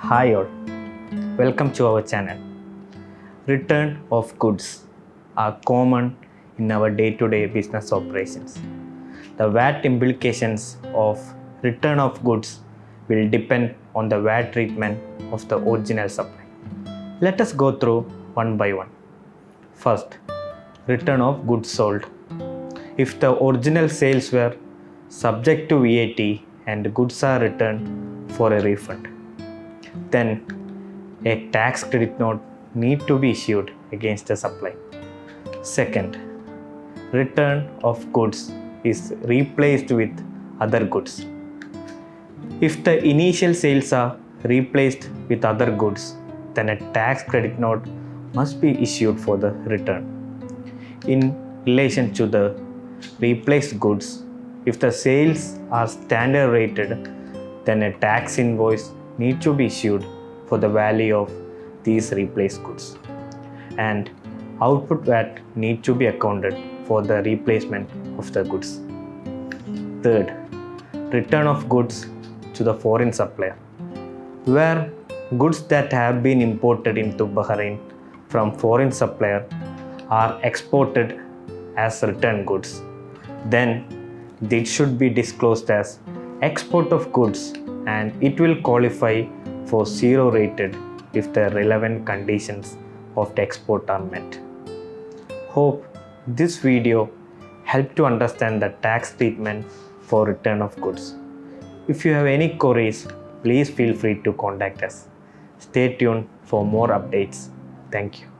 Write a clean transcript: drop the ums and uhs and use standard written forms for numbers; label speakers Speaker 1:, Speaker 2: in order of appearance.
Speaker 1: Hi all, welcome to our channel. Return of goods are common in our day-to-day business operations. The VAT implications of return of goods will depend on the VAT treatment of the original supply. Let us go through one by one. First, return of goods sold. If the original sales were subject to VAT and goods are returned for a refund, then a tax credit note need to be issued against the supply. Second, return of goods is replaced with other goods. If the initial sales are replaced with other goods, then a tax credit note must be issued for the return. In relation to the replaced goods, if the sales are standard rated, then a tax invoice needs to be issued for the value of these replaced goods, and output VAT need to be accounted for the replacement of the goods. Third, return of goods to the foreign supplier. Where goods that have been imported into Bahrain from foreign supplier are exported as return goods, then this should be disclosed as export of goods and it will qualify for zero rated if the relevant conditions of the export are met. Hope this video helped to understand the tax treatment for return of goods. If you have any queries, please feel free to contact us. Stay tuned for more updates. Thank you.